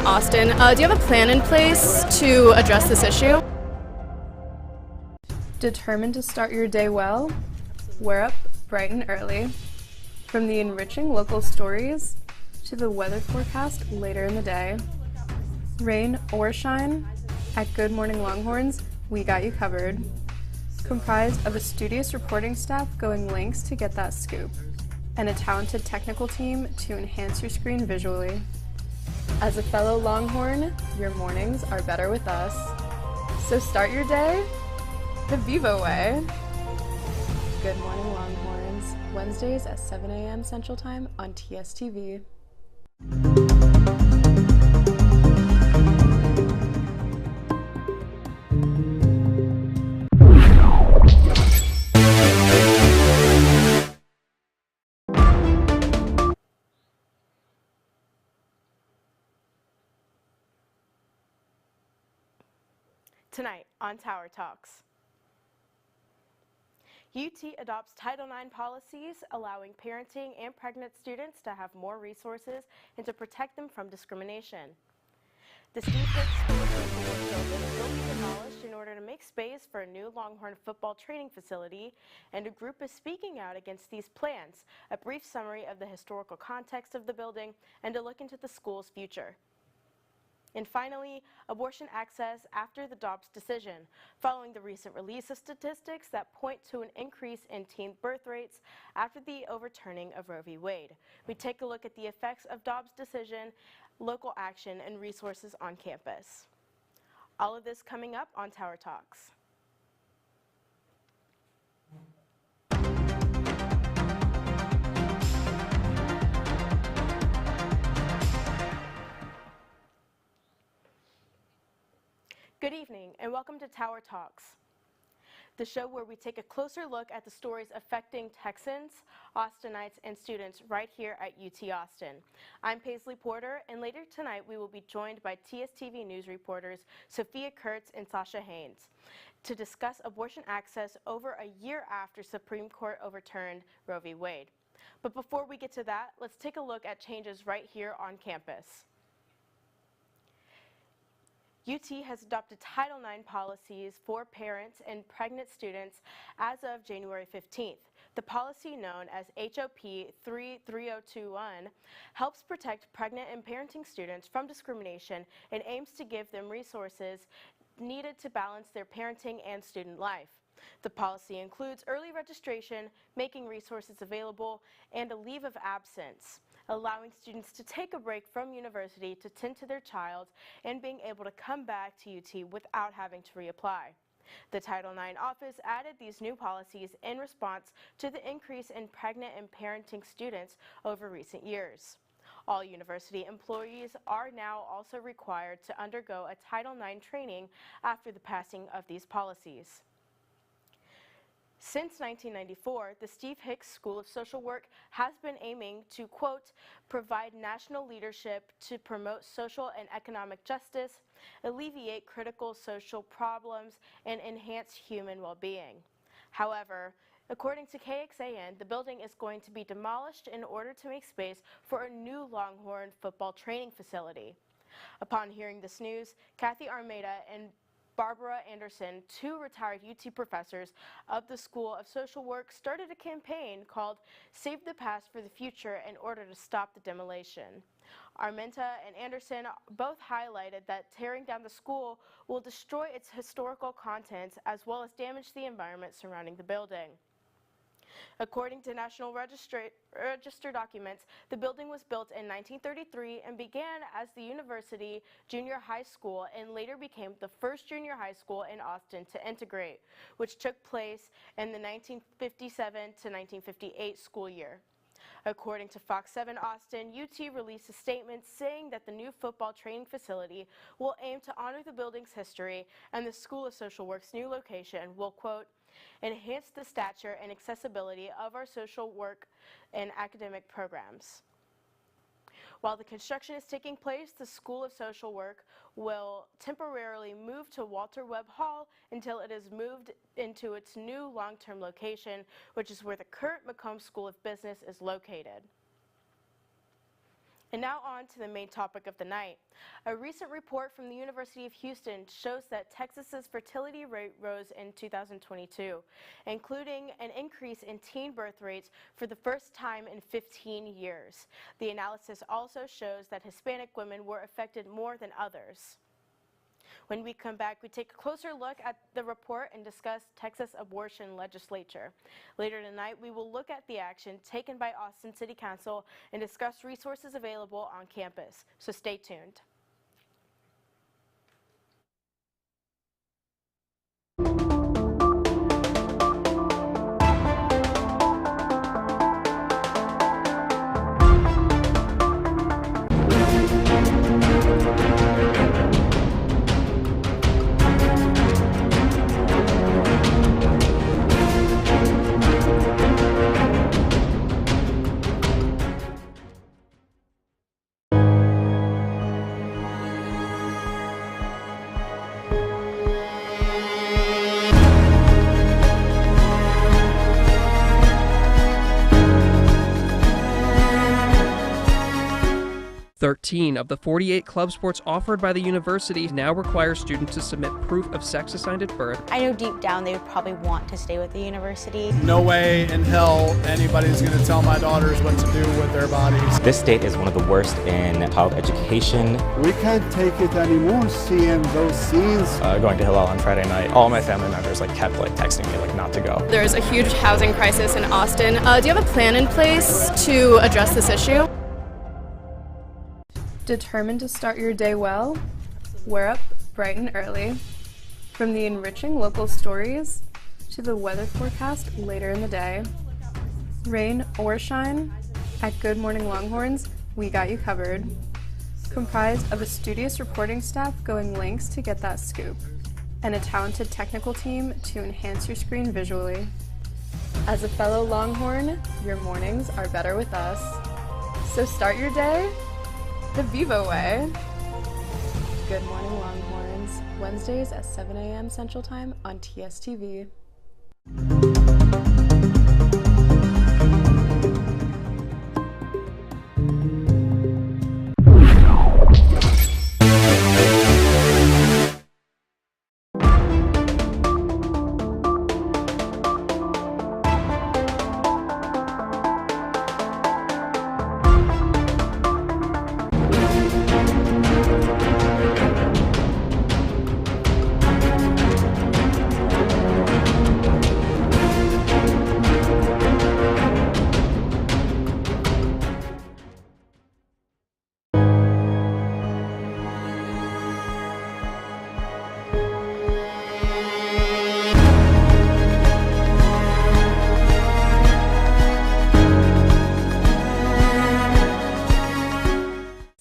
Austin. Do you have a plan in place to address this issue? Determined to start your day well? We're up bright and early. From the enriching local stories to the weather forecast later in the day. Rain or shine, at Good Morning Longhorns, we got you covered. Comprised of a studious reporting staff going lengths to get that scoop, and a talented technical team to enhance your screen visually. As a fellow Longhorn, your mornings are better with us. So start your day the Vivo way. Good Morning Longhorns, Wednesdays at 7 a.m. Central Time on TSTV. Tonight on Tower Talks. UT adopts Title IX policies, allowing parenting and pregnant students to have more resources and to protect them from discrimination. The Steve Hicks School of Social Work building will be demolished in order to make space for a new Longhorn football training facility, and a group is speaking out against these plans, a brief summary of the historical context of the building, and a look into the school's future. And finally, abortion access after the Dobbs decision, following the recent release of statistics that point to an increase in teen birth rates after the overturning of Roe v. Wade. We take a look at the effects of Dobbs' decision, local action, and resources on campus. All of this coming up on Tower Talks. Good evening and welcome to Tower Talks, the show where we take a closer look at the stories affecting Texans, Austinites, and students right here at UT Austin. I'm Paisley Porter, and later tonight we will be joined by TSTV news reporters Sophia, Kurz, and Sasha Haynes to discuss abortion access over a year after Supreme Court overturned Roe v. Wade. But before we get to that, let's take a look at changes right here on campus. UT has adopted Title IX policies for parents and pregnant students as of January 15th. The policy, known as HOP 33021, helps protect pregnant and parenting students from discrimination and aims to give them resources needed to balance their parenting and student life. The policy includes early registration, making resources available, and a leave of absence, allowing students to take a break from university to tend to their child and being able to come back to UT without having to reapply. The Title IX office added these new policies in response to the increase in pregnant and parenting students over recent years. All university employees are now also required to undergo a Title IX training after the passing of these policies. Since 1994, the Steve Hicks School of Social Work has been aiming to, quote, provide national leadership to promote social and economic justice, alleviate critical social problems, and enhance human well-being. However, according to KXAN, the building is going to be demolished in order to make space for a new Longhorn football training facility. Upon hearing this news, Kathy Armeda and Barbara Anderson, two retired UT professors of the School of Social Work, started a campaign called Save the Past for the Future in order to stop the demolition. Armenta and Anderson both highlighted that tearing down the school will destroy its historical contents as well as damage the environment surrounding the building. According to National Register documents, the building was built in 1933 and began as the University Junior High School and later became the first junior high school in Austin to integrate, which took place in the 1957 to 1958 school year. According to Fox 7 Austin, UT released a statement saying that the new football training facility will aim to honor the building's history, and the School of Social Work's new location will, quote, enhance the stature and accessibility of our social work and academic programs. While the construction is taking place, the School of Social Work will temporarily move to Walter Webb Hall until it is moved into its new long-term location, which is where the current Macomb School of Business is located. And now on to the main topic of the night. A recent report from the University of Houston shows that Texas's fertility rate rose in 2022, including an increase in teen birth rates for the first time in 15 years. The analysis also shows that Hispanic women were affected more than others. When we come back, we take a closer look at the report and discuss Texas abortion legislature. Later tonight, we will look at the action taken by Austin City Council and discuss resources available on campus. So stay tuned. Thirteen of the 48 club sports offered by the university now require students to submit proof of sex assigned at birth. I know deep down they would probably want to stay with the university. No way in hell anybody's going to tell my daughters what to do with their bodies. This state is one of the worst in child education. We can't take it anymore, seeing those scenes. Going to Hillel on Friday night, all my family members kept texting me not to go. There's a huge housing crisis in Austin. Do you have a plan in place to address this issue? Determined to start your day well? We're up bright and early. From the enriching local stories to the weather forecast later in the day. Rain or shine, at Good Morning Longhorns, we got you covered. Comprised of a studious reporting staff going lengths to get that scoop, and a talented technical team to enhance your screen visually. As a fellow Longhorn, your mornings are better with us. So start your day the Vivo way. Good Morning Longhorns, Wednesdays at 7 a.m. Central Time on TSTV.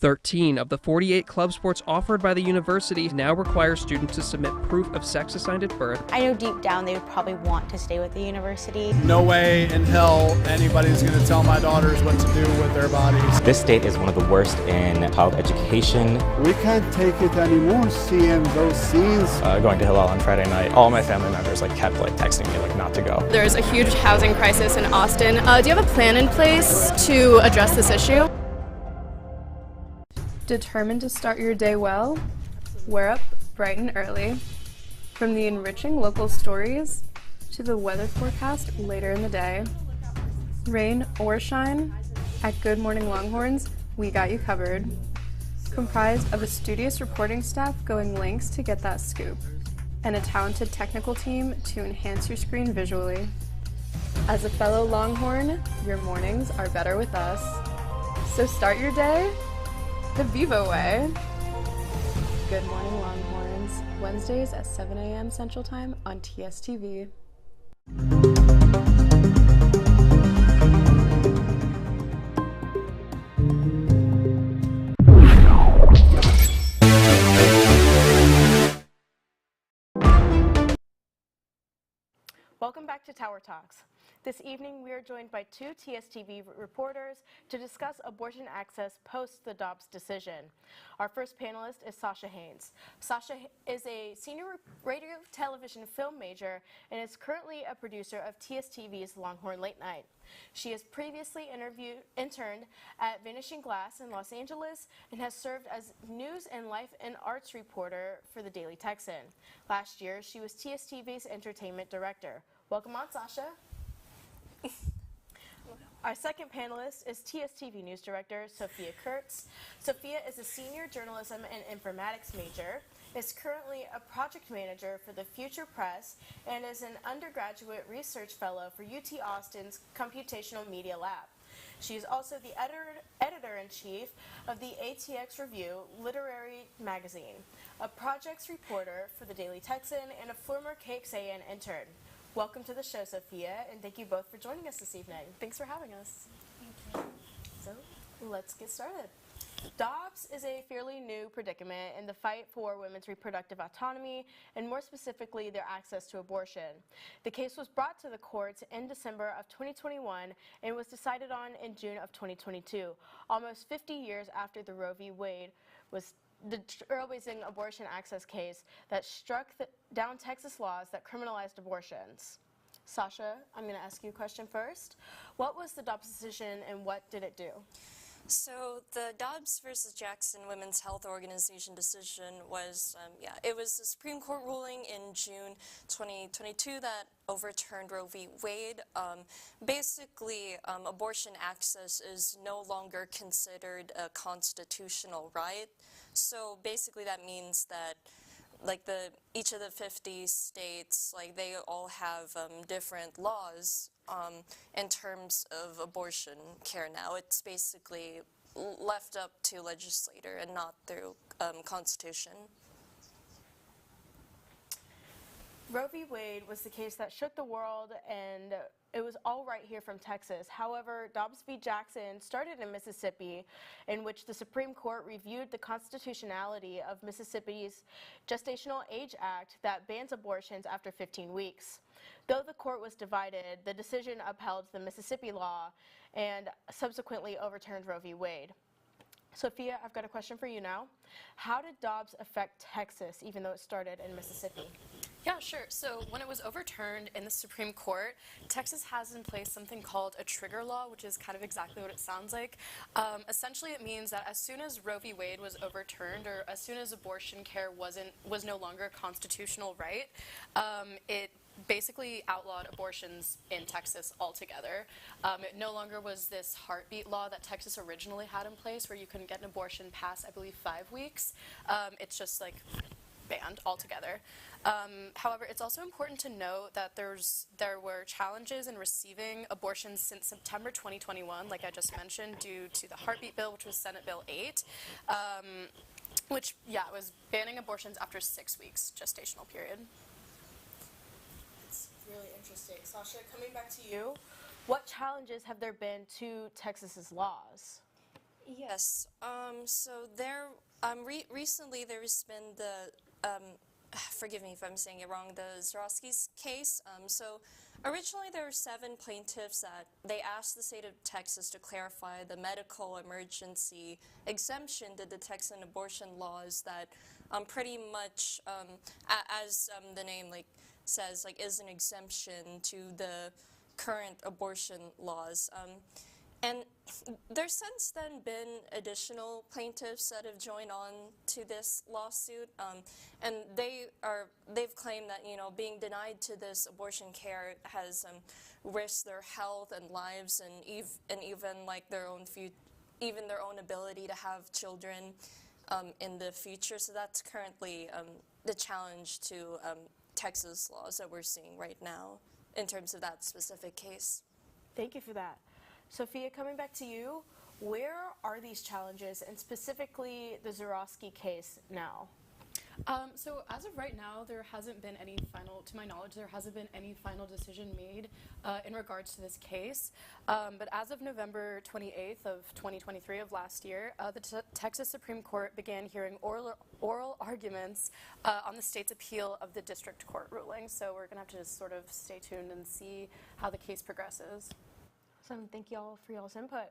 13 of the 48 club sports offered by the university now require students to submit proof of sex assigned at birth. I know deep down they would probably want to stay with the university. No way in hell anybody's going to tell my daughters what to do with their bodies. This state is one of the worst in child education. We can't take it anymore, seeing those scenes. Going to Hillel on Friday night, all my family members kept texting me not to go. There's a huge housing crisis in Austin. Do you have a plan in place to address this issue? Determined to start your day well? We're up bright and early. From the enriching local stories to the weather forecast later in the day. Rain or shine, at Good Morning Longhorns, we got you covered. Comprised of a studious reporting staff going lengths to get that scoop, and a talented technical team to enhance your screen visually. As a fellow Longhorn, your mornings are better with us. So start your day the Vivo way. Good Morning Longhorns, Wednesdays at 7 a.m. Central Time on TSTV. Welcome back to Tower Talks. This evening, we are joined by two TSTV reporters to discuss abortion access post the Dobbs decision. Our first panelist is Sasha Haynes. Sasha is a senior radio, television, film major and is currently a producer of TSTV's Longhorn Late Night. She has previously interned at Vanishing Glass in Los Angeles and has served as news and life and arts reporter for the Daily Texan. Last year, she was TSTV's entertainment director. Welcome on, Sasha. Our second panelist is TSTV News Director Sophia Kurz. Sophia is a senior journalism and informatics major, is currently a project manager for the Future Press, and is an undergraduate research fellow for UT Austin's Computational Media Lab. She is also the editor-in-chief of the ATX Review literary magazine, a projects reporter for the Daily Texan, and a former KXAN intern. Welcome to the show, Sophia, and thank you both for joining us this evening. Thanks for having us. Thank you. So, let's get started. Dobbs is a fairly new predicament in the fight for women's reproductive autonomy, and more specifically, their access to abortion. The case was brought to the courts in December of 2021 and was decided on in June of 2022, almost 50 years after the Roe v. Wade was the trailblazing abortion access case that struck down Texas laws that criminalized abortions. Sasha, I'm going to ask you a question first. What was the Dobbs decision and what did it do? So the Dobbs versus Jackson Women's Health Organization decision was, it was a Supreme Court ruling in June 2022 that overturned Roe v. Wade. Basically, abortion access is no longer considered a constitutional right. So basically that means that each of the 50 states, they all have different laws in terms of abortion care now. It's basically left up to legislator and not through constitution. Roe v. Wade was the case that shook the world, and it was all right here from Texas. However, Dobbs v. Jackson started in Mississippi, in which the Supreme Court reviewed the constitutionality of Mississippi's Gestational Age Act that bans abortions after 15 weeks. Though the court was divided, the decision upheld the Mississippi law and subsequently overturned Roe v. Wade. Sophia, I've got a question for you now. How did Dobbs affect Texas, even though it started in Mississippi? Yeah, sure. So when it was overturned in the Supreme Court, Texas has in place something called a trigger law, which is kind of exactly what it sounds like. Essentially, it means that as soon as Roe v. Wade was overturned, or as soon as abortion care was no longer a constitutional right, it basically outlawed abortions in Texas altogether. It no longer was this heartbeat law that Texas originally had in place where you couldn't get an abortion past, I believe, 5 weeks. It's just banned altogether. However, it's also important to note that there were challenges in receiving abortions since September 2021, like I just mentioned, due to the heartbeat bill, which was Senate Bill 8, which, was banning abortions after 6 weeks gestational period. Really interesting. Sasha, coming back to you, what challenges have there been to Texas's laws? Yes, so there, recently there's been the, forgive me if I'm saying it wrong, the Zarowski's case. So originally there were 7 plaintiffs that they asked the state of Texas to clarify the medical emergency exemption to the Texan abortion laws that pretty much, as the name says, is an exemption to the current abortion laws. And there's since then been additional plaintiffs that have joined on to this lawsuit, and they've claimed that being denied to this abortion care has risked their health and lives, and even their own ability to have children in the future. So that's currently the challenge to Texas laws that we're seeing right now in terms of that specific case. Thank you for that. Sophia, coming back to you, where are these challenges, and specifically the Zarowski case now? So as of right now, there hasn't been any final, to my knowledge, there hasn't been any final decision made in regards to this case. But as of November 28th of 2023 of last year, the Texas Supreme Court began hearing oral arguments on the state's appeal of the district court ruling. So we're gonna have to just sort of stay tuned and see how the case progresses. Awesome, thank you all for y'all's input.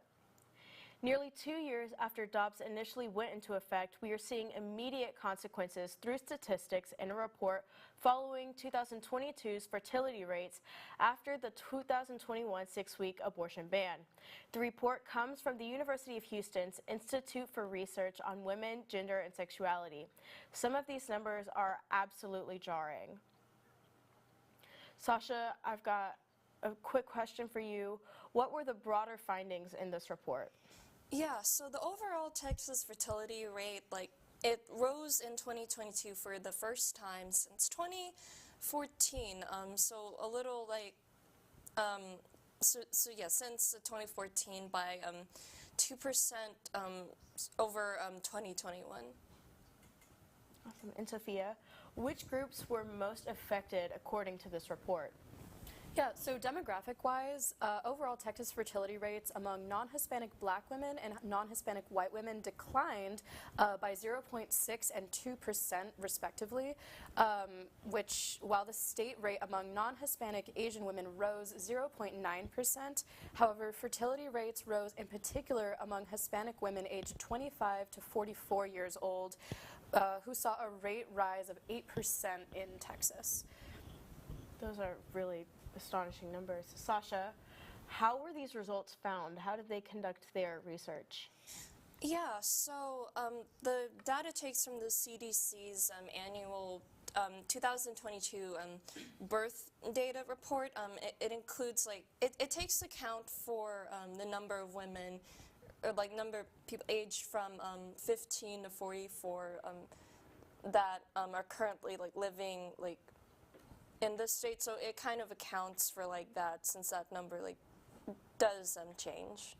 Nearly 2 years after Dobbs initially went into effect, we are seeing immediate consequences through statistics in a report following 2022's fertility rates after the 2021 6-week abortion ban. The report comes from the University of Houston's Institute for Research on Women, Gender, and Sexuality. Some of these numbers are absolutely jarring. Sasha, I've got a quick question for you. What were the broader findings in this report? Yeah, so the overall Texas fertility rate, it rose in 2022 for the first time since 2014. So a little since 2014 by 2% over 2021. Awesome. And Sophia, which groups were most affected according to this report? Yeah, so demographic-wise, overall Texas fertility rates among non-Hispanic black women and non-Hispanic white women declined by 0.6 and 2% respectively, which while the state rate among non-Hispanic Asian women rose 0.9%, however, fertility rates rose in particular among Hispanic women aged 25 to 44 years old, who saw a rate rise of 8% in Texas. Those are really astonishing numbers. Sasha, how were these results found? How did they conduct their research? Yeah, so the data takes from the CDC's annual 2022 birth data report. It includes it takes account for the number of women, or number of people aged from 15 to 44 that are currently living in the state, so it kind of accounts for that, since that number does change.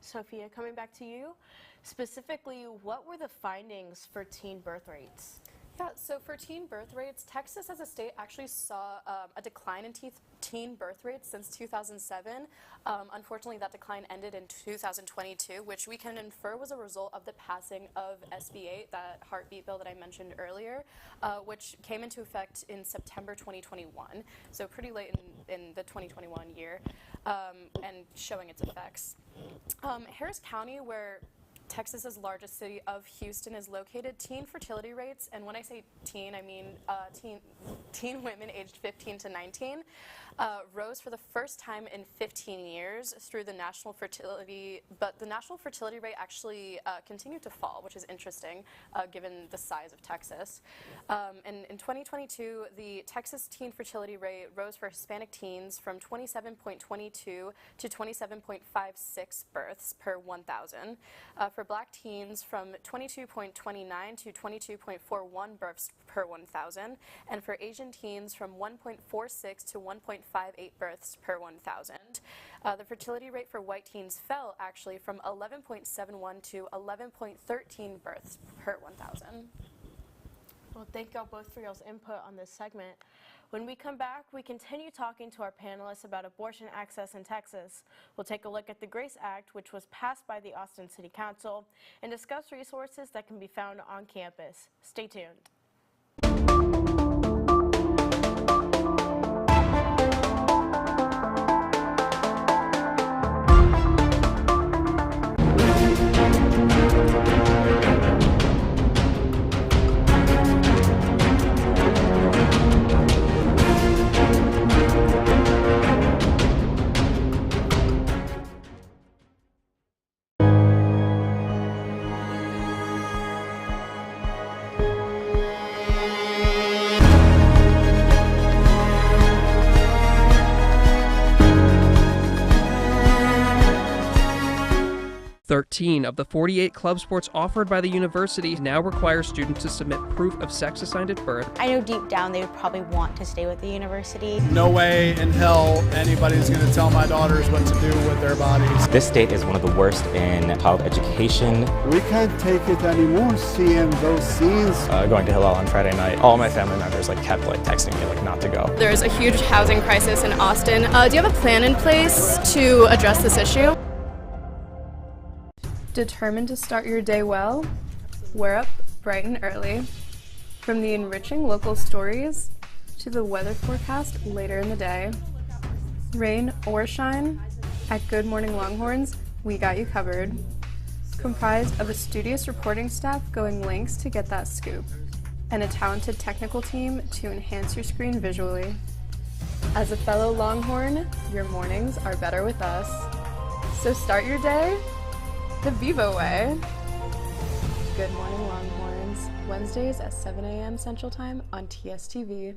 Sophia, coming back to you, specifically, what were the findings for teen birth rates? Yeah, so for teen birth rates, Texas as a state actually saw a decline in teen birth rates since 2007. Unfortunately, that decline ended in 2022, which we can infer was a result of the passing of SB 8, that heartbeat bill that I mentioned earlier, which came into effect in September 2021, so pretty late in the 2021 year, and showing its effects. Harris County, where Texas's largest city of Houston is located, teen fertility rates, and when I say teen, I mean teen women aged 15 to 19, rose for the first time in 15 years through the national fertility, but the national fertility rate actually continued to fall, which is interesting given the size of Texas. And in 2022, the Texas teen fertility rate rose for Hispanic teens from 27.22 to 27.56 births per 1,000. For black teens, from 22.29 to 22.41 births per 1,000, and for Asian teens from 1.46 to 1.58 births per 1,000. The fertility rate for white teens fell actually from 11.71 to 11.13 births per 1,000. Well, thank y'all both for y'all's input on this segment. When we come back, we continue talking to our panelists about abortion access in Texas. We'll take a look at the GRACE Act, which was passed by the Austin City Council, and discuss resources that can be found on campus. Stay tuned. 13 of the 48 club sports offered by the university now require students to submit proof of sex assigned at birth. I know deep down they would probably want to stay with the university. No way in hell anybody's going to tell my daughters what to do with their bodies. This state is one of the worst in child education. We can't take it anymore, seeing those scenes. Going to Hillel on Friday night, all my family members like kept like texting me like not to go. There's a huge housing crisis in Austin. Do you have a plan in place to address this issue? Determined to start your day well? We're up bright and early. From the enriching local stories to the weather forecast later in the day. Rain or shine, at Good Morning Longhorns, we got you covered. Comprised of a studious reporting staff going lengths to get that scoop, and a talented technical team to enhance your screen visually. As a fellow Longhorn, your mornings are better with us. So start your day the Vivo way. Good Morning Longhorns, Wednesdays at 7 a.m. Central Time on TSTV.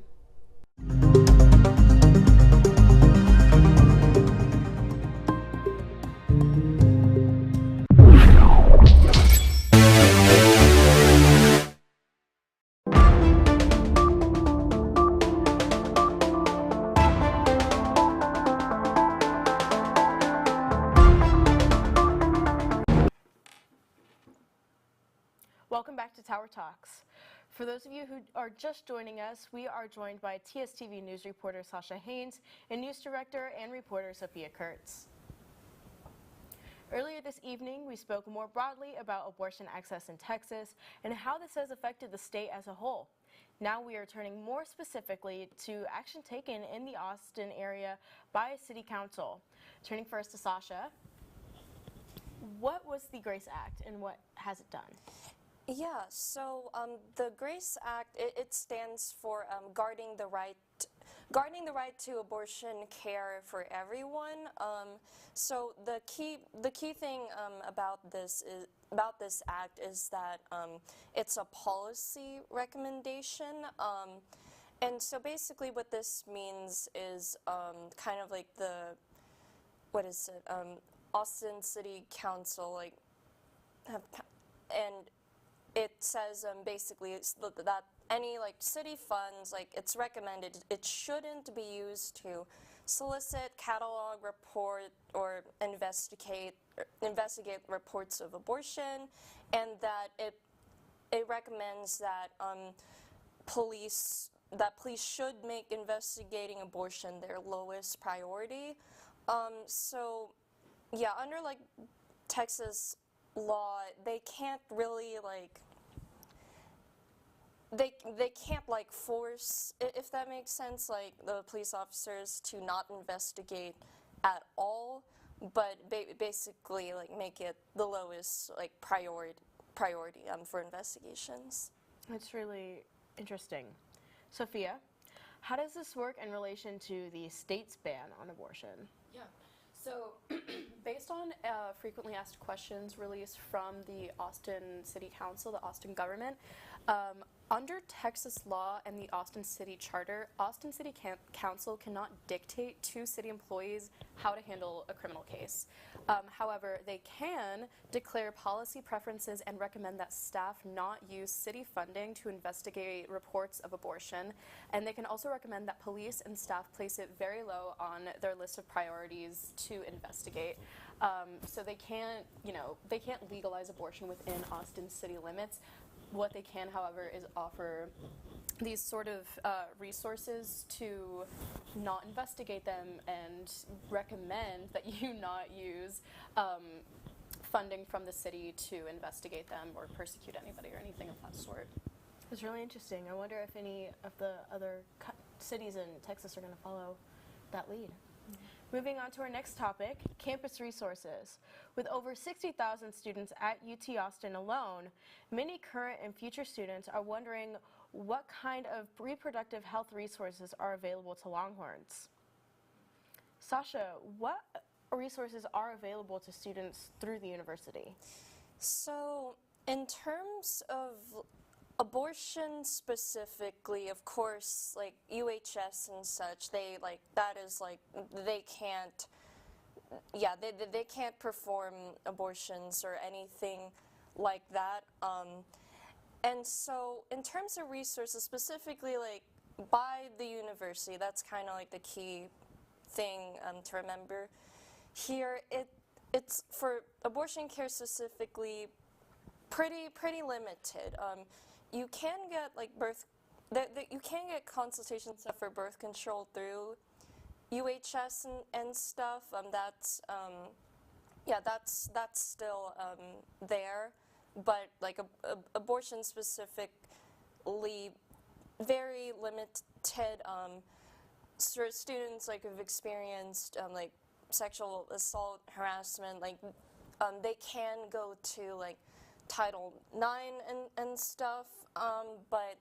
Welcome back to Tower Talks. For those of you who are just joining us, we are joined by TSTV news reporter Sasha Haynes and news director and reporter Sophia Kurz. Earlier this evening, we spoke more broadly about abortion access in Texas and how this has affected the state as a whole. Now we are turning more specifically to action taken in the Austin area by City Council. Turning first to Sasha, what was the GRACE Act and what has it done? Yeah, so the GRACE Act, it stands for guarding the right to abortion care for everyone. So the key thing about this act is that it's a policy recommendation. And so basically what this means is kind of like Austin City Council, and it says basically that any city funds, it's recommended it shouldn't be used to solicit, catalog, report, or investigate reports of abortion, and that it recommends that police should make investigating abortion their lowest priority. So yeah, under Texas law, they can't really they can't force, if that makes sense, the police officers to not investigate at all, but basically make it the lowest priority for investigations. That's really interesting. Sophia, how does this work in relation to the state's ban on abortion? Yeah. So, based on frequently asked questions released from the Austin City Council, the Austin government, under Texas law and the Austin City Charter, Austin City Council cannot dictate to city employees how to handle a criminal case. However, they can declare policy preferences and recommend that staff not use city funding to investigate reports of abortion. And they can also recommend that police and staff place it very low on their list of priorities to investigate. So they can't legalize abortion within Austin city limits. What they can, however, is offer these sort of resources to not investigate them and recommend that you not use funding from the city to investigate them or persecute anybody or anything of that sort. It's really interesting. I wonder if any of the other cities in Texas are going to follow that lead. Moving on to our next topic, campus resources. With over 60,000 students at UT Austin alone, many current and future students are wondering what kind of reproductive health resources are available to Longhorns. Sasha, what resources are available to students through the university? So, in terms of abortion specifically, of course, UHS and such, they yeah, they can't perform abortions or anything like that. And so in terms of resources, specifically like by the university, that's kind of like the key thing to remember here. It's for abortion care specifically pretty limited. You can get like you can get consultations for birth control through UHS and stuff. That's still there, but like abortion specifically very limited. Students like have experienced like sexual assault, harassment, like they can go to like Title IX and stuff, but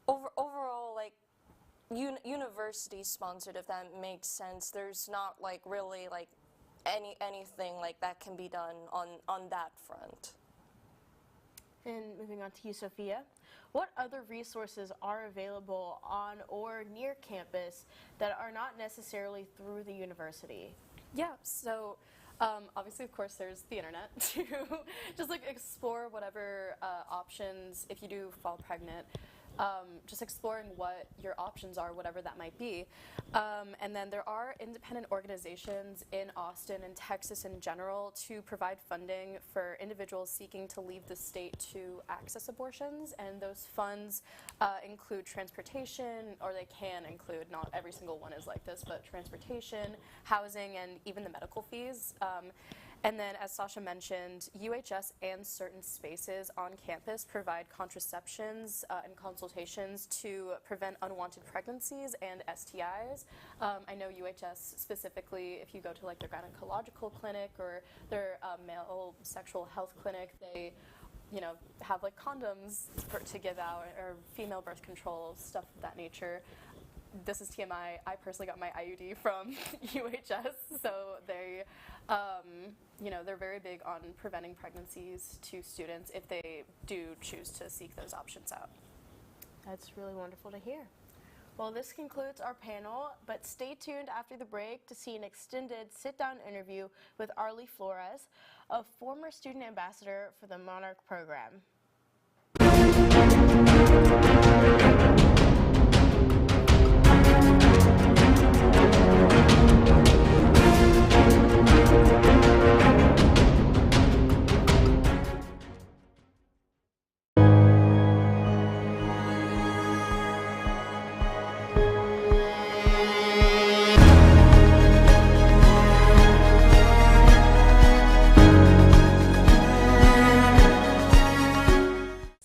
overall, like university sponsored, if that makes sense, there's not like really like anything like that can be done on that front. And moving on to you, Sophia, what other resources are available on or near campus that are not necessarily through the university? Yeah, so obviously, of course, there's the internet to just like explore whatever options, if you do fall pregnant, just exploring what your options are, whatever that might be. And then there are independent organizations in Austin and Texas in general to provide funding for individuals seeking to leave the state to access abortions. And those funds include transportation, or they can include, not every single one is like this, but transportation, housing, and even the medical fees. And then, as Sasha mentioned, UHS and certain spaces on campus provide contraceptions and consultations to prevent unwanted pregnancies and STIs. I know UHS specifically, if you go to like their gynecological clinic or their male sexual health clinic, they have like condoms to give out, or female birth control, stuff of that nature. This is TMI. I personally got my IUD from UHS, so they're very big on preventing pregnancies to students if they do choose to seek those options out. That's really wonderful to hear. Well, this concludes our panel, but stay tuned after the break to see an extended sit-down interview with Arlie Flores, a former student ambassador for the Monarch program.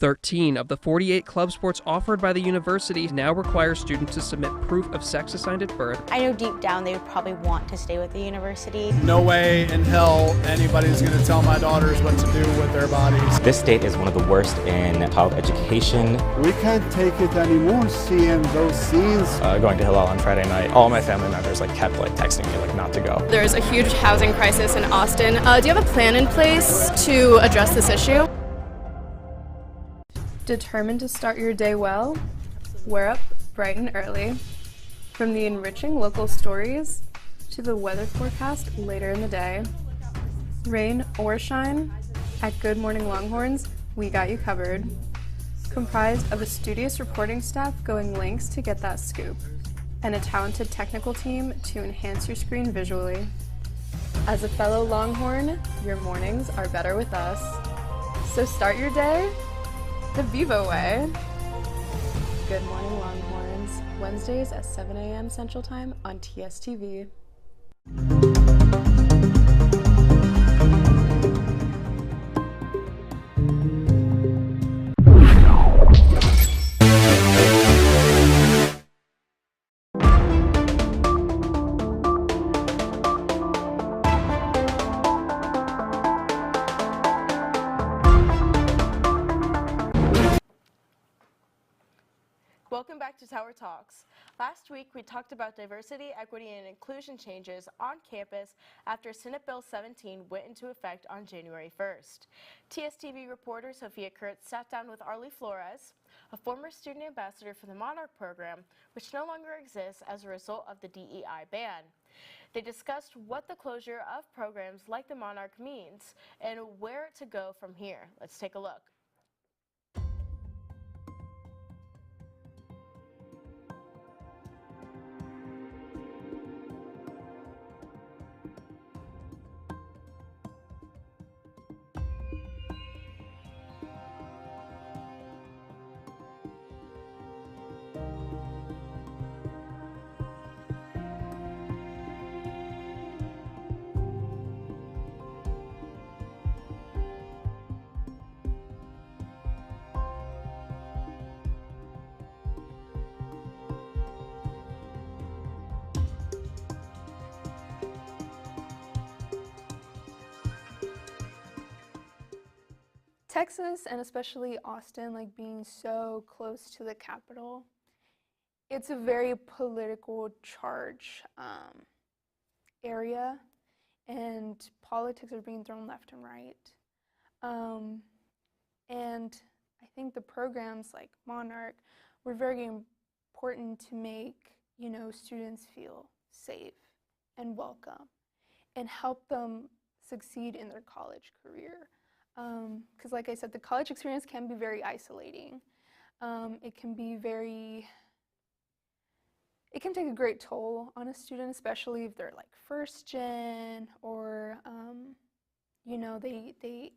"13 of the 48 club sports offered by the university now require students to submit proof of sex assigned at birth." I know deep down they would probably want to stay with the university. No way in hell anybody's going to tell my daughters what to do with their bodies. This state is one of the worst in child education. We can't take it anymore seeing those scenes. Going to Hillel on Friday night, all my family members kept texting me not to go. There's a huge housing crisis in Austin. Do you have a plan in place to address this issue? Determined to start your day well? We're up bright and early. From the enriching local stories to the weather forecast later in the day. Rain or shine, at Good Morning Longhorns, we got you covered. Comprised of a studious reporting staff going lengths to get that scoop, and a talented technical team to enhance your screen visually. As a fellow Longhorn, your mornings are better with us. So start your day the Vivo way. Good Morning Longhorns, Wednesdays at 7 a.m. Central Time on TSTV. Welcome back to Tower Talks. Last week, we talked about diversity, equity, and inclusion changes on campus after Senate Bill 17 went into effect on January 1st. TSTV reporter Sophia Kurz sat down with Arlie Flores, a former student ambassador for the Monarch program, which no longer exists as a result of the DEI ban. They discussed what the closure of programs like the Monarch means and where to go from here. Let's take a look. Texas, and especially Austin, like being so close to the capital, it's a very political charge area, and politics are being thrown left and right. And I think the programs like Monarch were very important to make, you know, students feel safe and welcome and help them succeed in their college career. Because like I said, the college experience can be very isolating. It can take a great toll on a student, especially if they're like first gen or, you know, they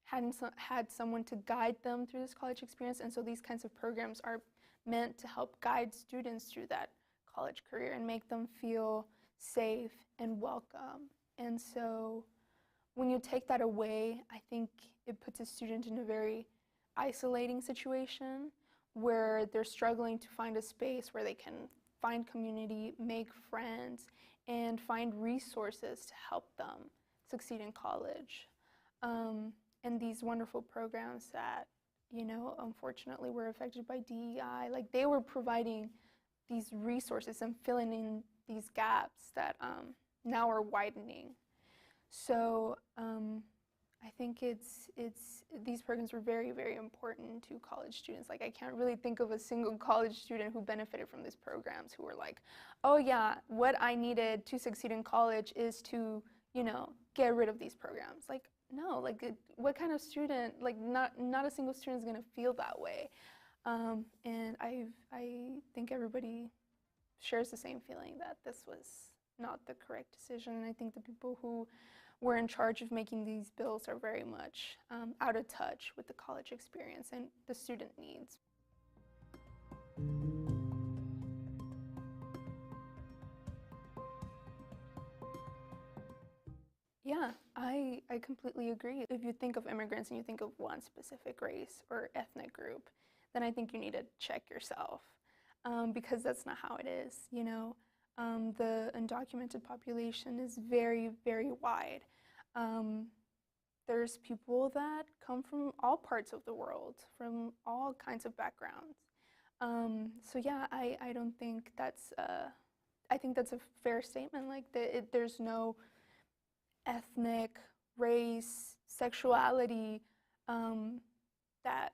hadn't had someone to guide them through this college experience. And so these kinds of programs are meant to help guide students through that college career and make them feel safe and welcome. And so when you take that away, I think it puts a student in a very isolating situation where they're struggling to find a space where they can find community, make friends, and find resources to help them succeed in college. And these wonderful programs that, you know, unfortunately were affected by DEI, like they were providing these resources and filling in these gaps that now are widening. So I think these programs were very, very important to college students. Like I can't really think of a single college student who benefited from these programs who were like, oh yeah, what I needed to succeed in college is to, you know, get rid of these programs. Like no, like what kind of student, like not a single student is gonna feel that way. And I think everybody shares the same feeling that this was not the correct decision. And I think the people who were in charge of making these bills are very much out of touch with the college experience and the student needs. Yeah, I completely agree. If you think of immigrants and you think of one specific race or ethnic group, then I think you need to check yourself because that's not how it is, you know. The undocumented population is very, very wide. There's people that come from all parts of the world, from all kinds of backgrounds. So yeah, I don't think that's, I think that's a fair statement. Like there's no ethnic, race, sexuality that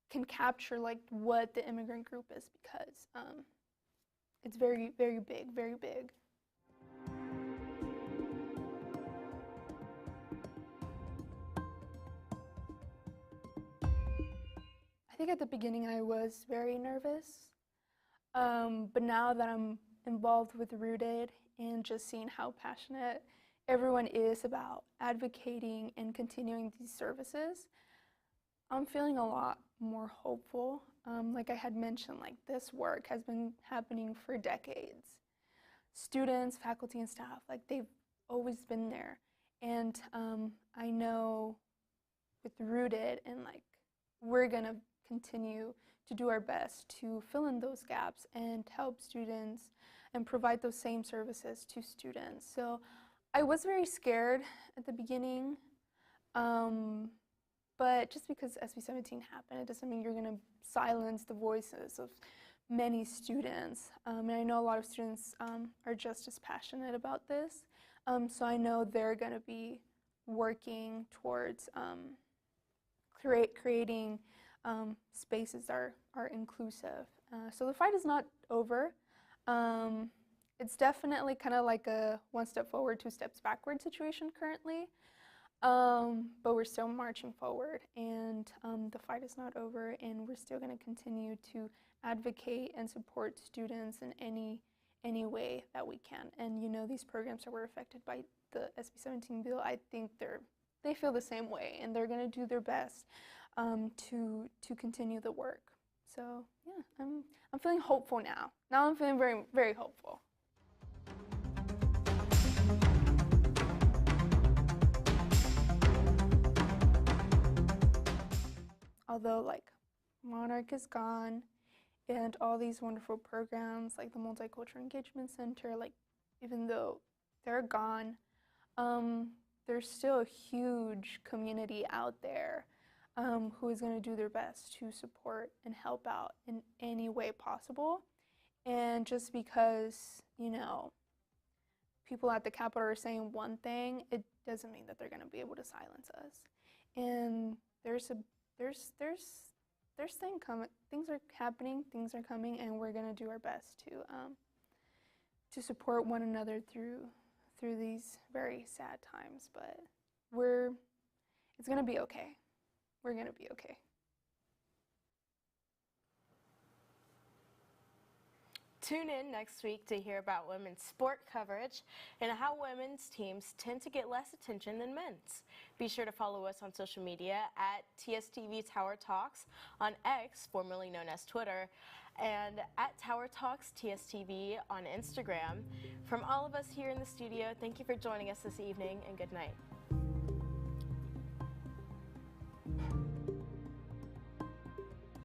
can capture like what the immigrant group is because it's very, very big, very big. I think at the beginning I was very nervous, but now that I'm involved with Rooted and just seeing how passionate everyone is about advocating and continuing these services, I'm feeling a lot more hopeful. Like I had mentioned, like this work has been happening for decades. Students, faculty, and staff, like they've always been there. And I know with Rooted and like we're gonna continue to do our best to fill in those gaps and help students and provide those same services to students. So I was very scared at the beginning, but just because SB17 happened, it doesn't mean you're going to silence the voices of many students. And I know a lot of students are just as passionate about this, so I know they're going to be working towards creating spaces that are inclusive. So the fight is not over. It's definitely kind of like a one step forward, two steps backward situation currently. But we're still marching forward, and the fight is not over, and we're still going to continue to advocate and support students in any way that we can. And you know, these programs that were affected by the SB 17 bill, I think they feel the same way, and they're going to do their best to continue the work. So yeah, I'm feeling hopeful now. Now I'm feeling very, very hopeful. Although like Monarch is gone and all these wonderful programs like the Multicultural Engagement Center, like even though they're gone, there's still a huge community out there who is going to do their best to support and help out in any way possible. And just because, you know, people at the Capitol are saying one thing, it doesn't mean that they're going to be able to silence us. And there's things are happening, things are coming, and we're gonna do our best to support one another through these very sad times. But it's gonna be okay. We're gonna be okay. Tune in next week to hear about women's sport coverage and how women's teams tend to get less attention than men's. Be sure to follow us on social media at TSTV Tower Talks on X, formerly known as Twitter, and at Tower Talks TSTV on Instagram. From all of us here in the studio, thank you for joining us this evening, and good night.